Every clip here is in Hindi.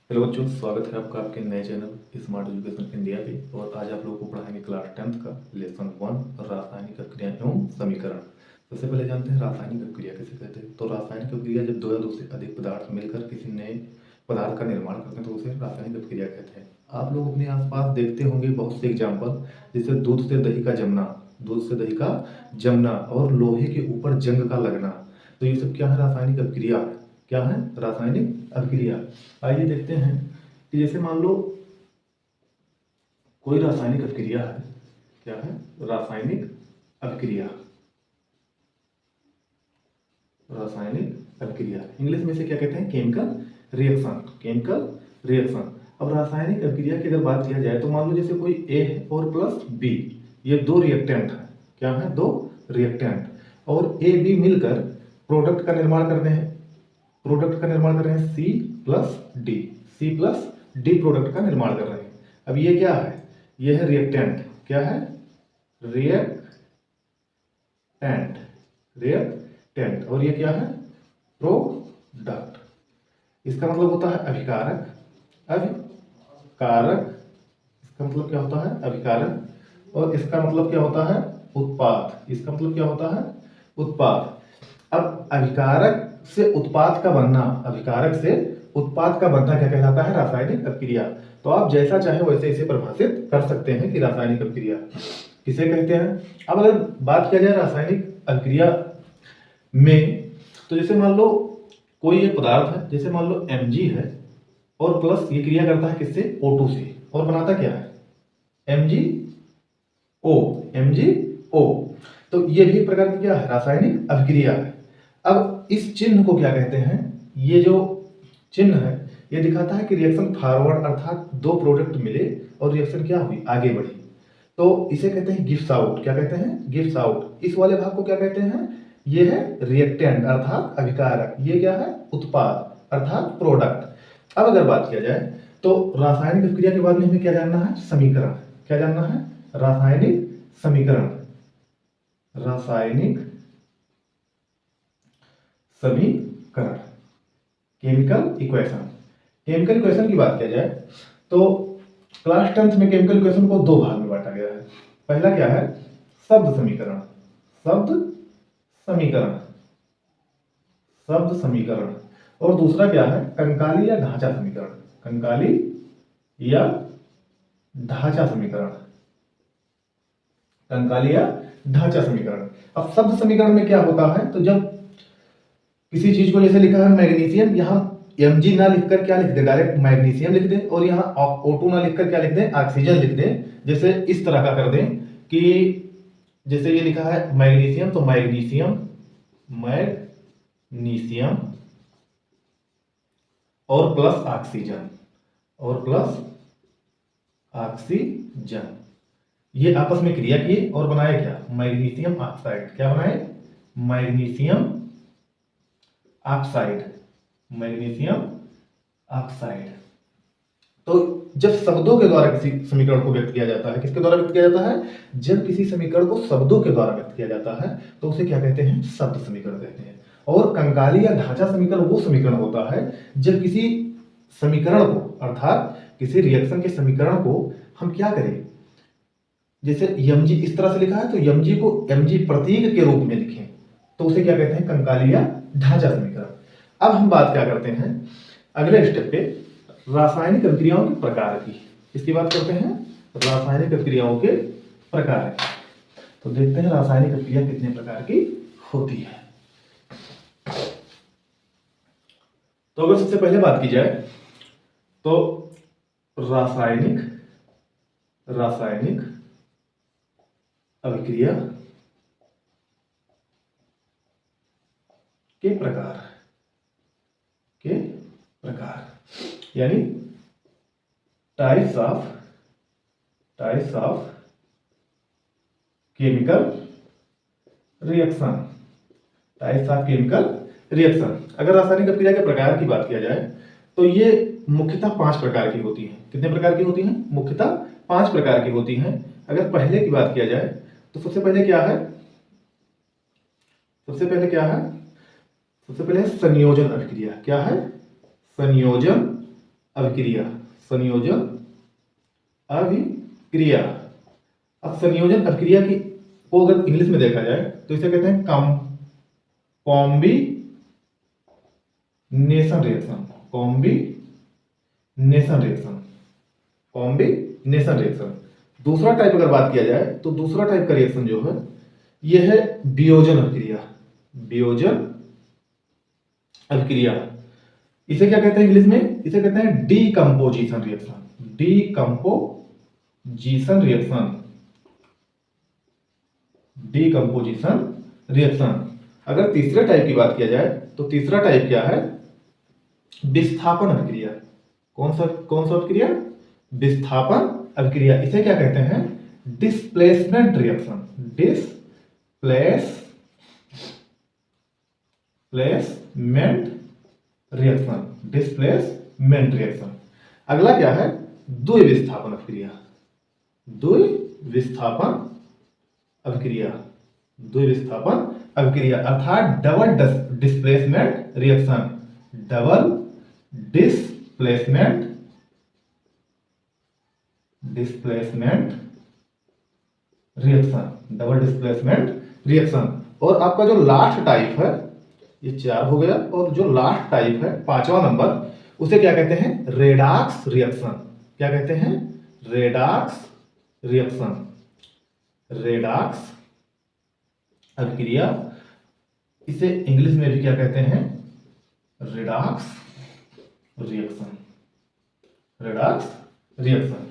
हेलो बच्चों, स्वागत है आपका आपके नए चैनल स्मार्ट एजुकेशन इंडिया पे। और आज आप लोगों को पढ़ाएंगे क्लास 10th का लेसन 1 रासायनिक अभिक्रिया एवं समीकरण। सबसे पहले जानते हैं रासायनिक अभिक्रिया किसे कहते हैं। तो रासायनिक अभिक्रिया जब दो या दो से अधिक पदार्थ मिलकर किसी नए पदार्थ का निर्माण करते हैं तो उसे रासायनिक अभिक्रिया कहते हैं। आप लोग अपने आसपास देखते होंगे बहुत से एग्जाम्पल, जैसे दूध से दही का जमना, दूध से दही का जमना और लोहे के ऊपर जंग का लगना। तो ये सब क्या है? रासायनिक अभिक्रिया है। क्या है? रासायनिक अभिक्रिया। आइए देखते हैं कि जैसे मान लो कोई रासायनिक अभिक्रिया है। क्या है? रासायनिक अभिक्रिया। रासायनिक अभिक्रिया इंग्लिश में से क्या कहते हैं? Chemical reaction. Chemical reaction. अब रासायनिक अभिक्रिया की अगर बात किया जाए तो मान लो जैसे कोई ए है और प्लस बी, ये दो रिएक्टेंट है। क्या है? दो रिएक्टेंट। और ए बी मिलकर प्रोडक्ट का निर्माण करते हैं। प्रोडक्ट का निर्माण कर रहे हैं C plus D. C plus D product का निर्माण कर रहे हैं। अब ये क्या है? ये है रिएक्टेंट। क्या है? रिएक्टेंट। रिएक्टेंट। और ये क्या है? प्रोडक्ट। इसका मतलब होता है अभिकारक। अभिकारक। इसका मतलब क्या होता है? अभिकारक। और इसका मतलब क्या होता है? उत्पाद। इसका मतलब क्या होता है? उत्पाद। अब अभिकारक से उत्पाद का बनना, अभिकारक से उत्पाद का बनना क्या कहलाता है? रासायनिक अभिक्रिया। तो आप जैसा चाहे वैसे इसे परिभाषित कर सकते हैं कि रासायनिक अभिक्रिया किसे कहते हैं। अब अगर बात किया जाए रासायनिक अभिक्रिया में, तो जैसे मान लो कोई एक पदार्थ है, जैसे मान लो Mg है और प्लस ये क्रिया करता है किससे? O2 से। और बनाता क्या है? MgO। MgO। तो ये भी एक प्रकार की क्या है? रासायनिक अभिक्रिया है। अब इस चिन्ह को क्या कहते हैं? ये जो चिन्ह है ये दिखाता है कि रिएक्शन फॉरवर्ड, अर्थात दो प्रोडक्ट मिले और रिएक्शन क्या हुई? आगे बढ़ी। तो इसे कहते हैं गिव्स आउट। क्या कहते हैं? Gives out. इस वाले भाग को क्या कहते हैं? ये है रिएक्टेंट अर्थात अभिकारक। ये क्या है? उत्पाद अर्थात प्रोडक्ट। अब अगर बात किया जाए तो रासायनिक अभिक्रिया के बाद में हमें क्या जानना है? समीकरण। क्या जानना है? रासायनिक समीकरण। रासायनिक समीकरण। Chemical equation. केमिकल इक्वेशन की बात किया जाए तो क्लास 10th में केमिकल इक्वेशन को दो भाग में बांटा गया है। पहला क्या है? शब्द समीकरण। शब्द समीकरण। शब्द समीकरण। और दूसरा क्या है? कंकाली या ढांचा समीकरण। कंकाली या ढांचा समीकरण। कंकाली या ढांचा समीकरण। अब शब्द समीकरण में क्या होता है? तो जब किसी चीज को जैसे लिखा है मैग्नीशियम, यहाँ Mg ना लिखकर क्या लिख दे? डायरेक्ट मैग्नीशियम लिख दे। और यहाँ O2 ना लिखकर क्या लिख दे? ऑक्सीजन लिख दे। जैसे इस तरह का कर दें कि जैसे ये लिखा है मैग्नीशियम, तो मैग्नीशियम, मैग्नीशियम और प्लस ऑक्सीजन, और प्लस ऑक्सीजन। ये आपस में क्रिया किए और बनाए क्या? Magnesium oxide. क्या बनाए? Magnesium oxide. Magnesium oxide. तो जब शब्दों के द्वारा किसी समीकरण को व्यक्त किया जाता है, किसके द्वारा व्यक्त किया जाता है? जब किसी समीकरण को शब्दों के द्वारा व्यक्त किया जाता है तो उसे क्या कहते हैं? शब्द समीकरण कहते हैं। और कंकाली या ढांचा समीकरण वो समीकरण होता है जब किसी समीकरण को, अर्थात किसी रिएक्शन के समीकरण को हम क्या करें? जैसे Mg इस तरह से लिखा है तो Mg को Mg प्रतीक के रूप में लिखें तो उसे क्या कहते हैं? कंकाली या ढांचा समीकरण। अब हम बात क्या करते हैं अगले स्टेप पे? रासायनिक अभिक्रियाओं के प्रकार की। इसकी बात करते हैं रासायनिक अभिक्रियाओं के प्रकार। तो देखते हैं रासायनिक अभिक्रिया कितने प्रकार की होती है। तो अगर सबसे पहले बात की जाए तो रासायनिक अभिक्रिया के प्रकार। यानी types of chemical reaction. Types of chemical reaction. अगर रासायनिक अभिक्रिया के प्रकार की बात किया जाए तो ये मुख्यतः 5 प्रकार की होती हैं। कितने प्रकार की होती हैं? मुख्यतः 5 प्रकार की होती हैं। अगर पहले की बात किया जाए तो सबसे पहले क्या है? सबसे पहले है संयोजन अभिक्रिया। क्या है? संयोजन अभिक्रिया, संयोजन अभिक्रिया। अब संयोजन अभिक्रिया की को अगर इंग्लिश में देखा जाए तो इसे कहते हैं combination reaction, combination reaction, combination reaction. दूसरा टाइप अगर बात किया जाए तो दूसरा टाइप का रिएक्शन जो है यह है वियोजन अभिक्रिया, वियोजन अभिक्रिया। इसे क्या कहते हैं इंग्लिश में? इसे कहते हैं decomposition reaction, decomposition reaction, decomposition reaction. अगर तीसरे टाइप की बात किया जाए तो तीसरा टाइप क्या है? विस्थापन अभिक्रिया। कौन सा अभिक्रिया? विस्थापन अभिक्रिया। इसे क्या कहते हैं? Displacement reaction, displacement reaction, displacement reaction. अगला क्या है? द्विविस्थापन अभिक्रिया, द्विविस्थापन अभिक्रिया, द्विविस्थापन अभिक्रिया अर्थात double displacement reaction, double displacement reaction, double displacement reaction. और आपका जो लास्ट टाइप है, ये 4 हो गया, और जो लास्ट टाइप है 5वां नंबर, उसे क्या कहते हैं? Redox reaction. क्या कहते हैं? रेडॉक्स रिएक्शन, रेडॉक्स अभिक्रिया। इसे इंग्लिश में भी क्या कहते हैं? Redox reaction, redox reaction.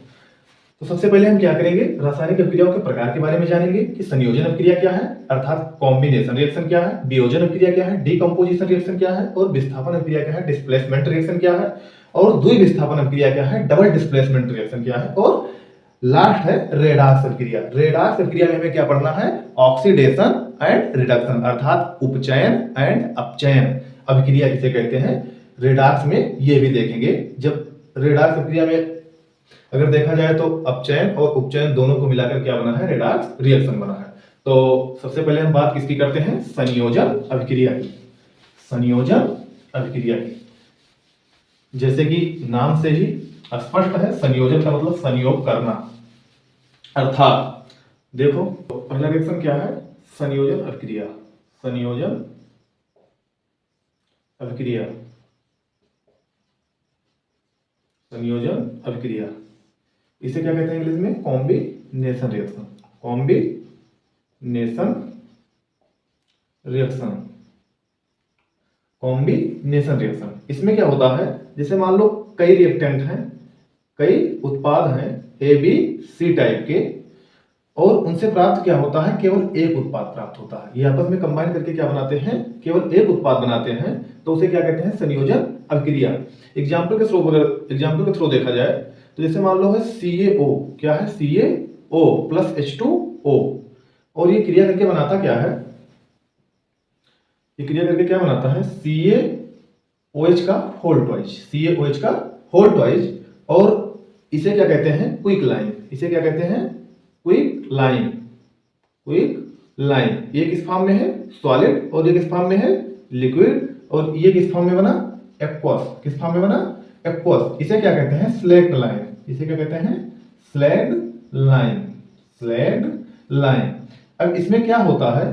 तो सबसे पहले हम क्या करेंगे? रासायनिक अभिक्रियाओं के प्रकार के बारे में जानेंगे कि संयोजन अभिक्रिया क्या है अर्थात कॉम्बिनेशन रिएक्शन क्या है, वियोजन अभिक्रिया क्या है, डीकंपोजिशन रिएक्शन क्या है, और विस्थापन अभिक्रिया क्या है, डिस्प्लेसमेंट रिएक्शन क्या है, और द्विविस्थापन अभिक्रिया क्या है, डबल डिस्प्लेसमेंट रिएक्शन क्या है, और लास्ट है रेडॉक्स अभिक्रिया। रेडॉक्स अभिक्रिया में हमें क्या पढ़ना है? ऑक्सीडेशन एंड रिडक्शन अर्थात उपचयन एंड अपचयन अभिक्रिया किसे कहते हैं। रेडॉक्स में ये भी देखेंगे। जब रेडॉक्स अभिक्रिया में अगर देखा जाए तो अपचयन और उपचयन दोनों को मिलाकर क्या बना है? रेडॉक्स रिएक्शन बना है। तो सबसे पहले हम बात किसकी करते हैं? संयोजन अभिक्रिया की, संयोजन अभिक्रिया की। जैसे कि नाम से ही स्पष्ट है, संयोजन का मतलब संयोग करना। अर्थात देखो तो पहला रिएक्शन क्या है? संयोजन अभिक्रिया, संयोजन अभिक्रिया, संयोजन अभिक्रिया। इसे क्या कहते हैं इंग्लिश में? Combination reaction, combination reaction, combination reaction. इसमें क्या होता है? जैसे मान लो कई रिएक्टेंट हैं, कई उत्पाद हैं ए बी सी टाइप के, और उनसे प्राप्त क्या होता है? केवल एक उत्पाद प्राप्त होता है। ये आपस में कंबाइन करके क्या बनाते हैं? केवल एक उत्पाद बनाते हैं। तो उसे क्या कहते हैं? संयोजन अभिक्रिया। एग्जाम्पल के थ्रू देखा जाए तो जैसे मान लो है CaO, क्या है? CaO प्लस H2O, और ये क्रिया करके बनाता क्या है? ये क्रिया करके क्या बनाता है? CaOH का होल ट्वाइस, CaOH का होल ट्वाइस। और इसे क्या कहते हैं? Quick line. इसे क्या कहते हैं? Quick line, quick line. ये किस फॉर्म में है? सॉलिड, और ये किस फॉर्म में है? लिक्विड, और ये किस फॉर्म में बना? एक्वस। किस फॉर्म में बना? एक्वस। इसे क्या कहते हैं? Slaked line. इसे क्या कहते हैं? Slaked line, slaked line. अब इसमें क्या होता है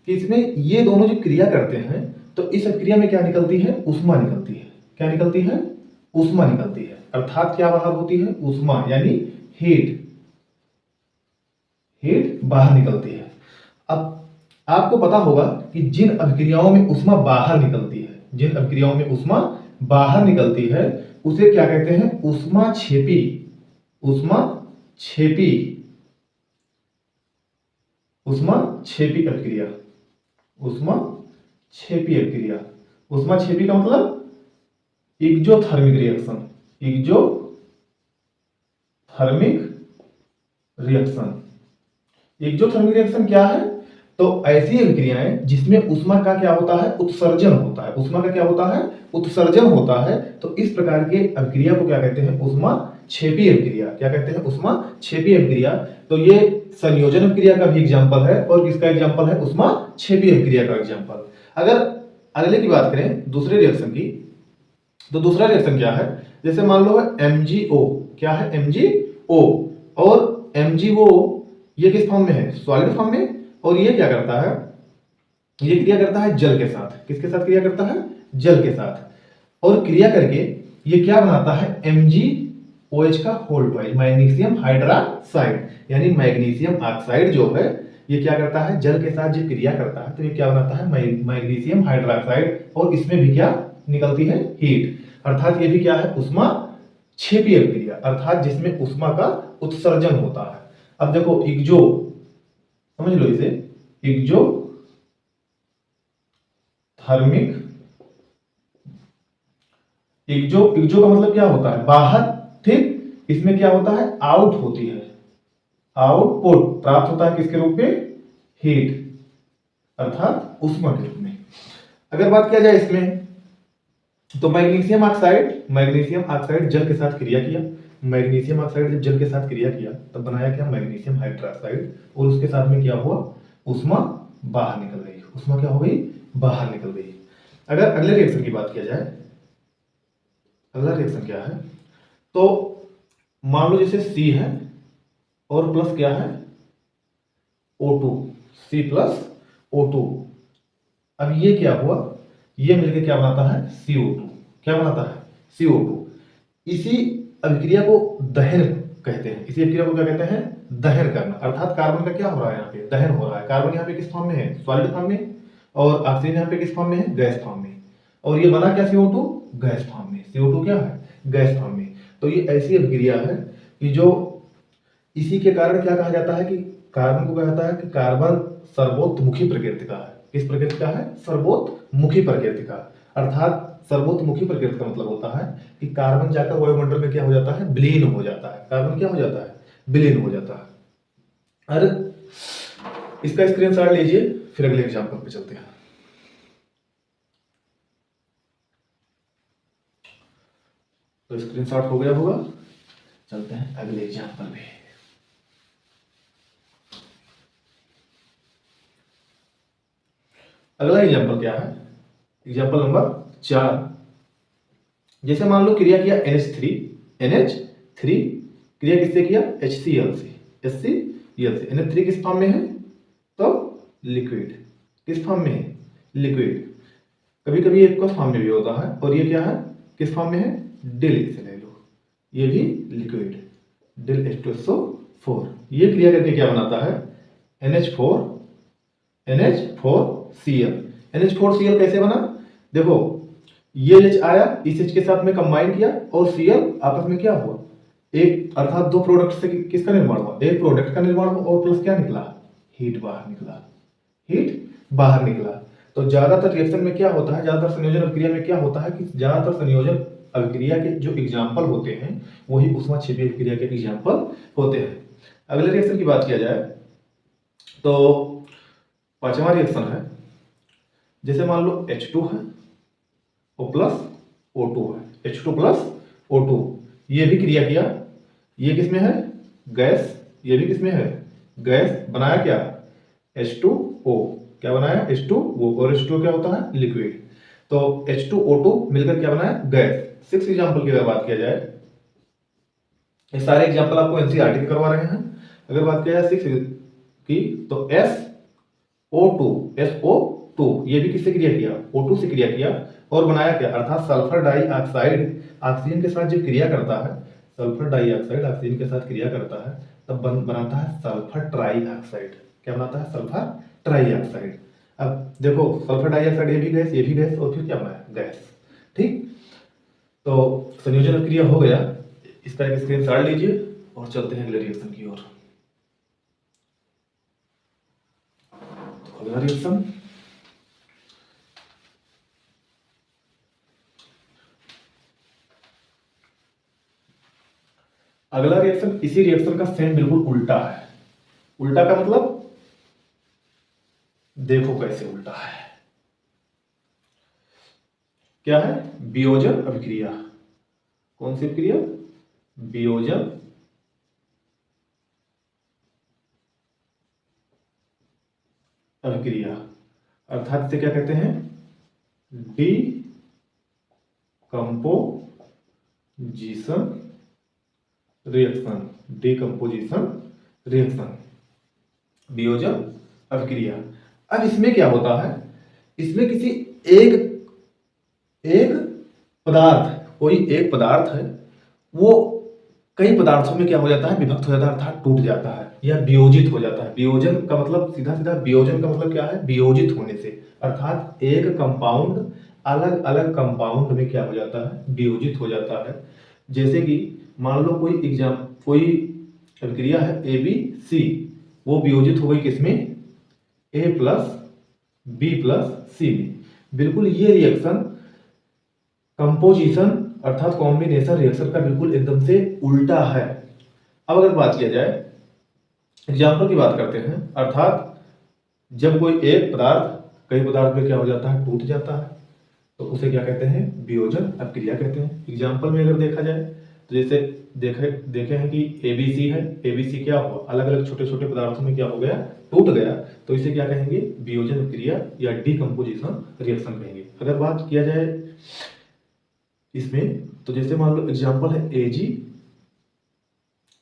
कि इसमें ये दोनों जो क्रिया करते हैं तो इस क्रिया में क्या निकलती है? ऊष्मा निकलती है। क्या निकलती है? ऊष्मा निकलती है। अर्थात क्या बाहर होती है? ऊष्मा, यानी हीट, हीट बाहर निकलती है। अब आपको पता होगा कि जिन अभिक्रियाओं में ऊष्मा बाहर निकलती है, जिन अभिक्रियाओं में ऊष्मा बाहर निकलती है उसे क्या कहते हैं? ऊष्माक्षेपी, ऊष्माक्षेपी, ऊष्माक्षेपी अभिक्रिया, ऊष्माक्षेपी अभिक्रिया। ऊष्माक्षेपी का मतलब exothermic reaction, exothermic reaction. Exothermic reaction क्या है? तो ऐसी अभिक्रियाएं जिसमें ऊष्मा का क्या होता है? उत्सर्जन होता है। ऊष्मा का क्या होता है? उत्सर्जन होता है। तो इस प्रकार के अभिक्रिया को क्या कहते हैं? ऊष्माक्षेपी अभिक्रिया। क्या कहते हैं? ऊष्माक्षेपी अभिक्रिया। तो ये संयोजन अभिक्रिया का भी एग्जांपल है, और किसका एग्जांपल है? ऊष्माक्षेपी अभिक्रिया का एग्जांपल। अगर अगले की बात करें दूसरे रिएक्शन की, तो दूसरा रिएक्शन क्या है? जैसे मान लो है MgO, क्या है MgO, और MgO ये किस फॉर्म में है, सॉलिड फॉर्म में, और ये क्या करता है, ये क्रिया करता है जल के साथ। किसके साथ क्रिया करता है, जल के साथ, और क्रिया करके ये क्या बनाता है MgOH का होल ट्वाइस, मैग्नीशियम हाइड्रोक्साइड, यानी मैग्नीशियम ऑक्साइड जो है ये क्या करता है, जल के साथ जब क्रिया करता है तो ये क्या बनाता है, मैग्नीशियम हाइड्रोक्साइड, और इसमें भी क्या निकलती है, हीट, अर्थात ये भी क्या है, उष्मा क्षेपीय क्रिया, अर्थात जिसमें उष्मा का उत्सर्जन होता है। अब देखो इग्जो, समझ लो इसे, इग्जो थर्मिक, इग्जो का मतलब क्या होता है, बाहर, ठीक, इसमें क्या होता है, आउट होती है, आउटपुट प्राप्त होता है किसके रूप में, हीट, अर्थात उष्मा के रूप में। अगर बात किया जाए इसमें, तो मैग्नीशियम ऑक्साइड जल के साथ क्रिया किया, मैग्नीशियम ऑक्साइड जब जल के साथ क्रिया किया तब बनाया क्या, मैग्नीशियम हाइड्रोक्साइड, और उसके साथ में क्या हुआ, उष्मा बाहर निकल गई, उष्मा क्या हो गई, बाहर निकल गई। अगर अगले रिएक्शन की बात किया जाए, अगला रिएक्शन क्या है, तो मान लो जैसे C है और प्लस क्या है O2, C प्लस O2, अब ये क्या हुआ, ये मिलके क्या बनाता है CO2, क्या बनाता है CO2। इसी अभिक्रिया को दहन कहते हैं, इसी अभिक्रिया को क्या कहते हैं, दहन करना, अर्थात कार्बन का क्या हो रहा है, यहाँ पे दहन हो रहा है, कार्बन यहाँ पे किस फॉर्म में है, सॉलिड फॉर्म में, और ऑक्सीजन यहाँ पे किस फॉर्म में है, गैस फॉर्म में, और ये बना क्या CO2, गैस फॉर्म में, CO2 क्या है, गैस फॉर्म में। तो ये ऐसी अभिक्रिया है कि जो इसी के कारण क्या कहा जाता है कि कार्बन को कहा जाता है कि कार्बन सर्वोत्मुखी प्रकृति का है, किस प्रकृति का है, सर्वोत्मुखी प्रकृति का, अर्थात सर्वोत्मुखी प्रकृति का मतलब होता है कि कार्बन जाकर वायुमंडल में क्या हो जाता है, विलीन हो जाता है, कार्बन क्या हो जाता है, विलीन हो जाता है। अरे इसका स्क्रीनशॉट लीजिए, फिर अगले एग्जांपल पे चलते हैं। तो स्क्रीनशॉट हो गया होगा, चलते हैं अगले एग्जांपल पे। अगला एग्जांपल क्या है, एग्जांपल नंबर 4। जैसे मान लो क्रिया किया NH3 क्रिया किससे किया, HCl से, NH3 किस फॉर्म में है, तो लिक्विड, किस फॉर्म में है, लिक्विड, कभी कभी एक फॉर्म में भी होता है, और ये क्या है, किस फॉर्म में है, डिल से ले लो, ये भी लिक्विड, डिल H2SO4, ये क्रिया करके क्या बनाता है, NH4Cl कैसे बना, देखो ये H आया, इस H के साथ में कंबाइन किया, और Cl आपस में क्या हुआ, एक, अर्थात दो प्रोडक्ट से किसका निर्माण हुआ, एक प्रोडक्ट का निर्माण हुआ, और प्लस क्या निकला, हीट बाहर निकला, हीट बाहर निकला। तो ज्यादातर रिएक्शन में क्या होता है, ज्यादातर संयोजन अभिक्रिया में क्या होता है कि ज्यादातर संयोजन अभिक्रिया के जो एग्जाम्पल होते हैं वही ऊष्माक्षेपीय अभिक्रिया के एग्जाम्पल होते हैं। अगले रिएक्शन की बात किया जाए तो 5वां रिएक्शन है, जैसे मान लो H2 है और प्लस O2 है, H2 प्लस O2, ये भी क्रिया किया, ये किसमें है, गैस, ये भी किसमें है, गैस, बनाया क्या, H2O, क्या बनाया, H2O, और H2O क्या होता है, लिक्विड, तो H2O2 मिलकर क्या बनाया, गैस। 6 एग्जांपल की अगर बात किया जाए, ये सारे एग्जांपल आपको एनसीईआरटी के करवा रहे हैं। अगर बात किया जाए 6 की, तो SO2 ये भी किससे क्रिया किया, O2 से क्रिया किया, और बनाया क्या, अर्थात सल्फर डाइऑक्साइड ऑक्सीजन के साथ जो क्रिया करता है, सल्फर डाइऑक्साइड ऑक्सीजन के साथ क्रिया करता है, तब बनाता है सल्फर ट्राइऑक्साइड, क्या बनाता है, सल्फर ट्राइऑक्साइड। अब देखो सल्फर डाइऑक्साइड ये भी गैस, और फिर क्या बनाया, गैस, ठीक। तो संयोजन क्रिया हो गया, इसका एक स्क्रीनशॉट लीजिए और चलते हैं अगले रिएक्शन की ओर। अगला रिएक्शन, अगला रिएक्शन इसी रिएक्शन का सेम बिल्कुल उल्टा है। उल्टा का मतलब देखो कैसे उल्टा है, क्या है, वियोजन अभिक्रिया। कौन सी अभिक्रिया, वियोजन अभिक्रिया, अर्थात इसे क्या कहते हैं, decomposition decomposition reaction, decomposition reaction, वियोजन अभिक्रिया। अब इसमें क्या होता है, इसमें किसी एक एक पदार्थ, कोई एक पदार्थ है, वो कई पदार्थों में क्या हो जाता है, विभक्त हो जाता है, अर्थात टूट जाता है या वियोजित हो जाता है। वियोजन का मतलब सीधा सीधा वियोजन का मतलब क्या है, वियोजित होने से, अर्थात एक कंपाउंड अलग अलग कंपाउंड में क्या हो जाता है, वियोजित हो जाता है। जैसे कि मान लो कोई अभिक्रिया है ABC, वो वियोजित हो गई किसमें, A plus B plus C में। बिल्कुल ये रिएक्शन कंपोजिशन अर्थात कॉम्बिनेशन रिएक्शन का बिल्कुल एकदम से उल्टा है। अब अगर बात किया जाए, एग्जाम्पल की बात करते हैं, अर्थात जब कोई एक पदार्थ कई पदार्थ में क्या हो जाता है, टूट जाता है, तो उसे क्या कहते हैं, वियोजन अभिक्रिया कहते हैं। एग्जाम्पल में अगर देखा जाए तो जैसे देखे हैं कि ABC है, ABC क्या हुआ, अलग अलग छोटे छोटे पदार्थों में क्या हो गया, टूट गया, तो इसे क्या कहेंगे, वियोजन अभिक्रिया या डिकम्पोजिशन रिएक्शन कहेंगे। अगर बात किया जाए इसमें, तो जैसे मान लो एग्जांपल है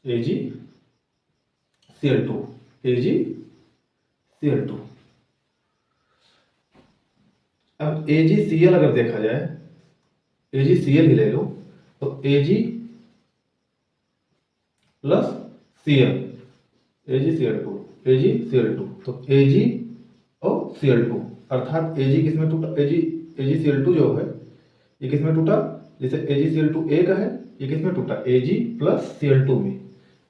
AgCl2, AgCl2। अब AgCl अगर देखा जाए, AgCl ही ले लो, तो Ag प्लस Cl, AgCl2, तो Ag और Cl2, अर्थात Ag किसमें टूटा, AgCl2 जो है ये किसमें टूटा, जैसे AgCl2 एक है, ये किसमें टूटा, Ag प्लस Cl2 में।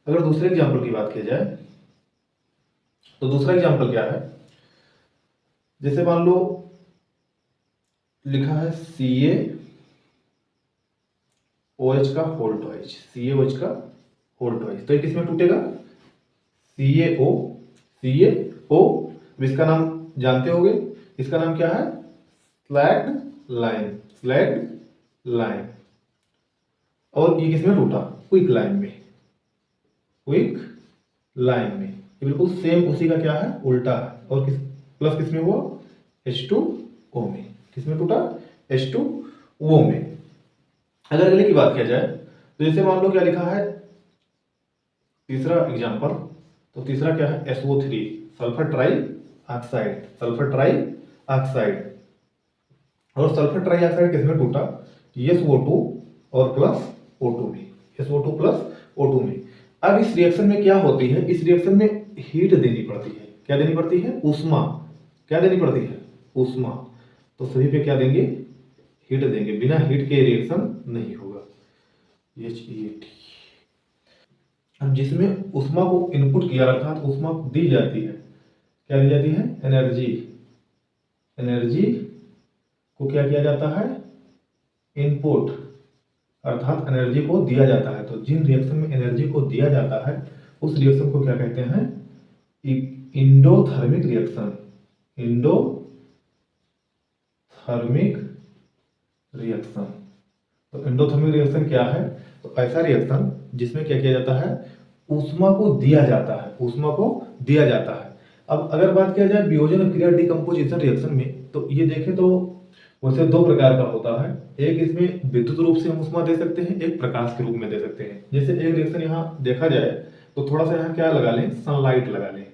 अगर दूसरे एग्जाम्पल की बात की जाए, तो दूसरा एग्जाम्पल क्या है, जैसे मान लो लिखा है CaOH का होल ट्वाइस, CaOH का होल ट्वाइस, तो ये किसमें टूटेगा, CaO, इसका नाम जानते होंगे, इसका नाम क्या है, स्लैग्ड लाइन, और ये किसमें टूटा, क्विक लाइन में, ये बिल्कुल सेम उसी का क्या है, उल्टा है, और प्लस किसमें हुआ, H2O में, किसमें टूटा, H2O में। अगर अगले की बात किया जाए, तो जैसे मान लो क्या लिखा है, तीसरा एग्जांपल, तो तीसरा क्या है, SO3, सल्फर ट्राई ऑक्साइड, और सल्फर ट्राई ऑक्साइड किसमें टूटा, SO2 और प्लस O2 में, SO2 प्लस O2 में। अब इस रिएक्शन में क्या होती है, इस रिएक्शन में हीट देनी पड़ती है, क्या देनी पड़ती है, ऊष्मा, क्या देनी पड़ती है, ऊष्मा, तो सभी पे क्या देंगे, हीट देंगे, बिना हीट के रिएक्शन नहीं होगा। HEAT। अब जिसमें ऊष्मा को इनपुट किया, अर्थात ऊष्मा दी जाती है, क्या दी जाती है, एनर्जी को क्या किया जाता है, इनपुट, अर्थात एनर्जी को दिया जाता है। तो जिन रिएक्शन में एनर्जी को दिया जाता है उस रिएक्शन को क्या कहते हैं, इंडोथर्मिक रिएक्शन, तो इंडोथर्मिक रिएक्शन क्या है, तो ऐसा रिएक्शन जिसमें क्या किया जाता है, ऊष्मा को दिया जाता है। अब अगर बात किया जाए वियोजन अभिक्रिया डिकम्पोजिशन रिएक्शन में, तो ये देखें तो वैसे दो प्रकार का होता है, एक इसमें विद्युत रूप से हम ऊष्मा दे सकते हैं, एक प्रकाश के रूप में दे सकते हैं। जैसे एक रिएक्शन यहाँ देखा जाए तो थोड़ा सा यहाँ क्या लगा लें, सनलाइट लगा लें,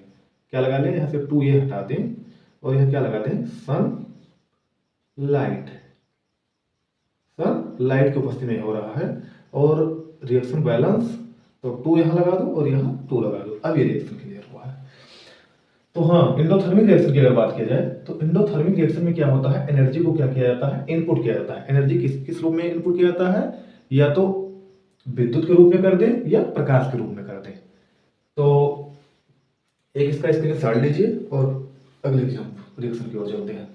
क्या लगा लें, यहाँ से 2a हटा दें और यहाँ क्या लगा दें, सनलाइट की उपस्थिति में हो रहा है, और रिएक्शन बैलेंस, तो 2 यहाँ लगा दो और यहाँ 2 लगा दो, अब ये रिएक्शन क्लियर हुआ है। तो हाँ, इंडोथर्मिक रिएक्शन की अगर बात किया जाए, तो इंडोथर्मिक रिएक्शन में क्या होता है, एनर्जी को क्या किया जाता है, इनपुट किया जाता है। एनर्जी किस रूप में इनपुट किया जाता है, या तो विद्युत के रूप में कर दें या प्रकाश के रूप में कर दें। तो एक इसका स्क्रीनशॉट लीजिए और अगले रिएक्शन की ओर चलते हैं।